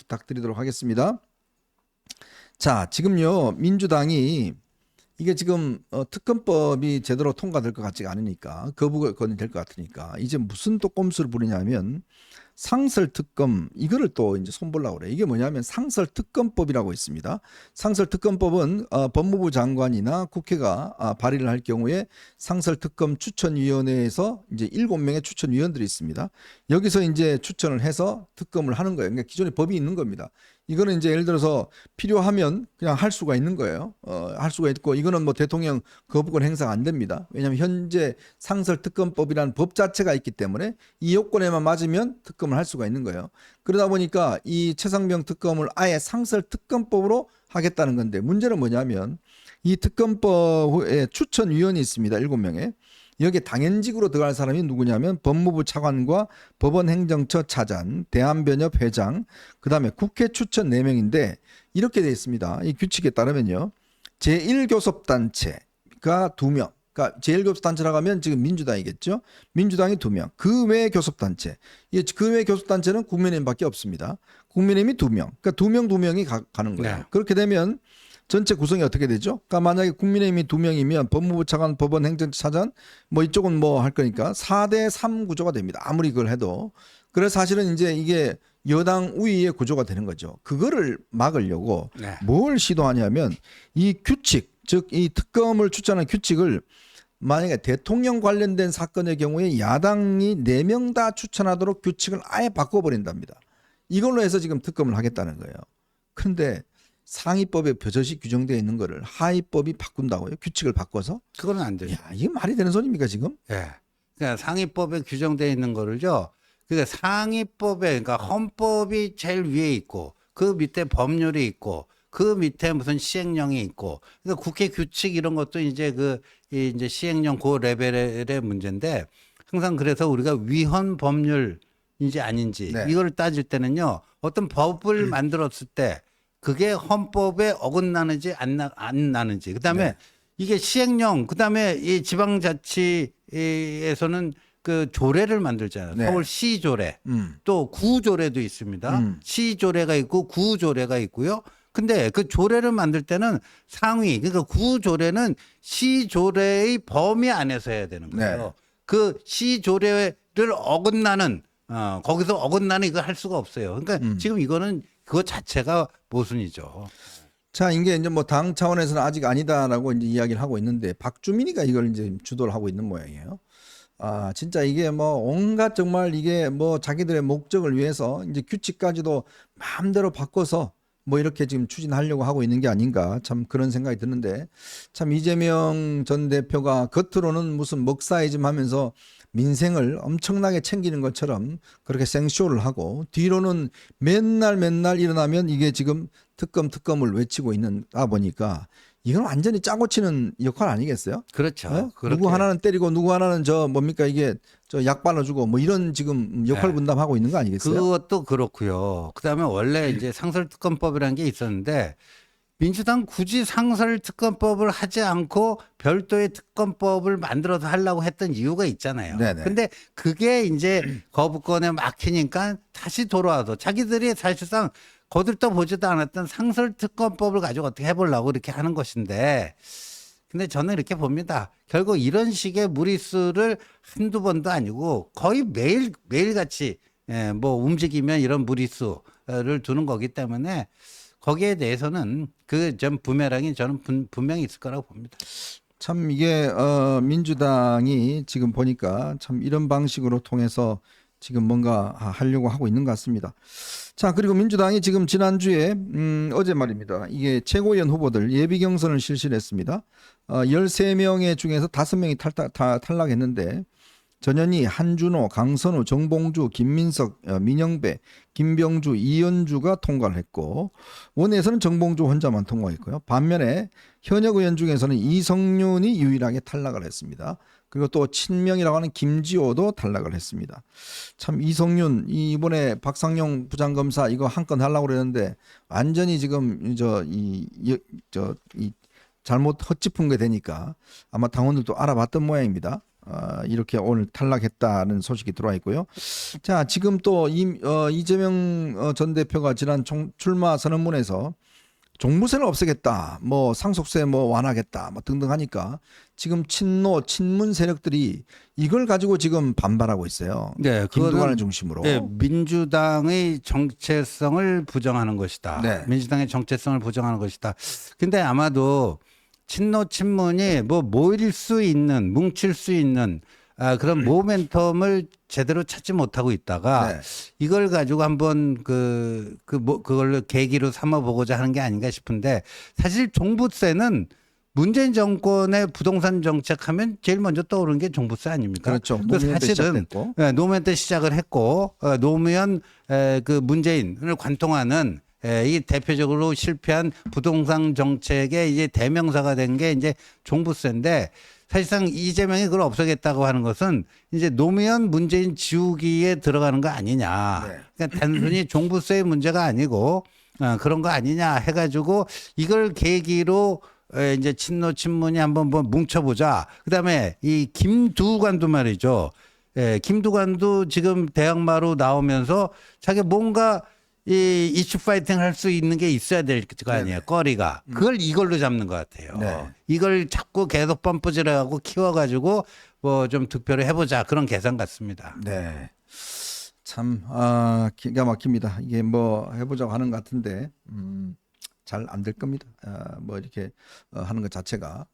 부탁드리도록 하겠습니다. 자, 지금요 민주당이 이게 지금 특검법이 제대로 통과될 것 같지가 않으니까 거부권이 될 것 같으니까 이제 무슨 또 꼼수를 부리냐면 상설특검 이거를 또 이제 손보려고 그래요. 이게 뭐냐면 상설특검법이라고 있습니다. 상설특검법은 법무부 장관이나 국회가 발의를 할 경우에 상설특검 추천위원회에서 이제 7명의 추천위원들이 있습니다. 여기서 이제 추천을 해서 특검을 하는 거예요. 그러니까 기존에 법이 있는 겁니다. 이거는 이제 예를 들어서 필요하면 그냥 할 수가 있는 거예요. 할 수가 있고 이거는 뭐 대통령 거부권 행사가 안 됩니다. 왜냐하면 현재 상설특검법이라는 법 자체가 있기 때문에 이 요건에만 맞으면 특검을 할 수가 있는 거예요. 그러다 보니까 이 최상병 특검을 아예 상설특검법으로 하겠다는 건데 문제는 뭐냐면 이 특검법에 추천위원이 있습니다. 7명의. 여기에 당연직으로 들어갈 사람이 누구냐면 법무부 차관과 법원행정처 차장, 대한변협 회장, 그다음에 국회 추천 4명인데 이렇게 되어 있습니다. 이 규칙에 따르면요. 제1교섭단체가 2명. 그러니까 제1교섭단체라고 하면 지금 민주당이겠죠. 민주당이 2명. 그 외 교섭단체. 그 외 교섭단체는 국민의힘밖에 없습니다. 국민의힘이 2명. 그러니까 2명이 가는 거예요. 네. 그렇게 되면 전체 구성이 어떻게 되죠? 그러니까 만약에 국민의힘이 2명이면 법무부 차관, 법원 행정차장 뭐 이쪽은 뭐 할 거니까 4대3 구조가 됩니다. 아무리 그걸 해도. 그래서 사실은 이제 이게 여당 우위의 구조가 되는 거죠. 그거를 막으려고 네. 뭘 시도하냐면 이 규칙, 즉 이 특검을 추천하는 규칙을 만약에 대통령 관련된 사건의 경우에 야당이 4명 다 추천하도록 규칙을 아예 바꿔버린답니다. 이걸로 해서 지금 특검을 하겠다는 거예요. 그런데 상위법에 버젓이 규정되어 있는 거를 하위법이 바꾼다고요? 규칙을 바꿔서? 그거는 안 되죠. 야, 이게 말이 되는 소리입니까 지금? 예. 그러니까 상위법에 규정되어 있는 거를요. 그러니까 상위법에 그러니까 헌법이 제일 위에 있고 그 밑에 법률이 있고 그 밑에 무슨 시행령이 있고 그러니까 국회 규칙 이런 것도 이제 이제 시행령 그 레벨의 문제인데 항상 그래서 우리가 위헌 법률인지 아닌지 네. 이걸 따질 때는요. 어떤 법을 만들었을 때 그게 헌법에 어긋나는지 안 나는지 그다음에 네. 이게 시행령 그다음에 이 지방자치에서는 그 조례를 만들잖아요. 네. 서울시 조례 또 구조례도 있습니다. 시 조례가 있고 구조례가 있고요. 근데 그 조례를 만들 때는 상위 그러니까 구조례는 시 조례의 범위 안에서 해야 되는 거예요. 네. 그 시 조례를 어긋나는 거기서 어긋나는 이거 할 수가 없어요. 그러니까 지금 이거는 그거 자체가 모순이죠. 자, 이게 이제 뭐 당 차원에서는 아직 아니다라고 이제 이야기를 하고 있는데 박주민이가 이걸 이제 주도를 하고 있는 모양이에요. 아, 진짜 이게 뭐 온갖 정말 이게 뭐 자기들의 목적을 위해서 이제 규칙까지도 마음대로 바꿔서 뭐 이렇게 지금 추진하려고 하고 있는 게 아닌가 참 그런 생각이 드는데 참 이재명 전 대표가 겉으로는 무슨 먹사이즘 하면서 민생을 엄청나게 챙기는 것처럼 그렇게 생쇼를 하고 뒤로는 맨날 일어나면 이게 지금 특검을 외치고 있는다 보니까 이건 완전히 짜고 치는 역할 아니겠어요? 그렇죠. 네? 그렇게. 누구 하나는 때리고 누구 하나는 저 뭡니까 이게 저 약 발라주고 뭐 이런 지금 역할 네. 분담하고 있는 거 아니겠어요? 그것도 그렇고요. 그다음에 원래 이제 상설특검법이라는 게 있었는데 민주당 굳이 상설특검법을 하지 않고 별도의 특검법을 만들어서 하려고 했던 이유가 있잖아요. 네네. 근데 그게 이제 거부권에 막히니까 다시 돌아와서 자기들이 사실상 거들떠 보지도 않았던 상설특검법을 가지고 어떻게 해보려고 이렇게 하는 것인데 근데 저는 이렇게 봅니다. 결국 이런 식의 무리수를 한두 번도 아니고 거의 매일같이 뭐 움직이면 이런 무리수를 두는 거기 때문에 거기에 대해서는 그 좀 부메랑이 저는 분명히 있을 거라고 봅니다. 참 이게 민주당이 지금 보니까 참 이런 방식으로 통해서 지금 뭔가 하려고 하고 있는 것 같습니다. 자, 그리고 민주당이 지금 지난주에 어제 말입니다. 이게 최고위원 후보들 예비 경선을 실시를 했습니다. 13명의 중에서 5명이 탈락했는데 전현희, 한준호, 강선우, 정봉주, 김민석, 민영배, 김병주, 이현주가 통과를 했고 원에서는 정봉주 혼자만 통과했고요. 반면에 현역 의원 중에서는 이성윤이 유일하게 탈락을 했습니다. 그리고 또 친명이라고 하는 김지호도 탈락을 했습니다. 참 이성윤 이번에 박상용 부장검사 이거 한 건 하려고 그랬는데 완전히 지금 이 잘못 헛짚은 게 되니까 아마 당원들도 알아봤던 모양입니다. 이렇게 오늘 탈락했다는 소식이 들어와 있고요. 자, 지금 또 이재명 전 대표가 지난 출마 선언문에서 종부세를 없애겠다, 뭐 상속세 뭐 완화하겠다, 뭐 등등 하니까 지금 친문 세력들이 이걸 가지고 지금 반발하고 있어요. 네, 김두관을 그거는 중심으로. 네, 민주당의 정체성을 부정하는 것이다. 네. 민주당의 정체성을 부정하는 것이다. 근데 아마도 친노친문이 뭐 모일 수 있는, 뭉칠 수 있는 그런 모멘텀을 제대로 찾지 못하고 있다가 네. 이걸 가지고 한번 그걸로 계기로 삼아보고자 하는 게 아닌가 싶은데, 사실 종부세는 문재인 정권의 부동산 정책하면 제일 먼저 떠오르는 게 종부세 아닙니까? 그렇죠. 그 노무현 때 사실은 시작됐고. 노무현 때 시작을 했고, 노무현 그 문재인을 관통하는 이 대표적으로 실패한 부동산 정책의 이제 대명사가 된 게 이제 종부세인데, 사실상 이재명이 그걸 없애겠다고 하는 것은 이제 노무현 문재인 지우기에 들어가는 거 아니냐. 네. 그러니까 단순히 종부세의 문제가 아니고 그런 거 아니냐 해가지고 이걸 계기로 이제 친노 친문이 한번 뭐 뭉쳐보자. 그다음에 이 김두관도 말이죠. 김두관도 지금 대항마로 나오면서 자기 뭔가 이 이슈 파이팅 할 수 있는 게 있어야 될 거 아니에요. 거리가. 그걸 이걸로 잡는 것 같아요. 네. 이걸 자꾸 계속 펌프질하고 키워가지고 뭐 좀 득표를 해보자. 그런 계산 같습니다. 네. 참 기가 막힙니다. 이게 뭐 해보자고 하는 것 같은데 잘 안 될 겁니다. 뭐 이렇게 하는 것 자체가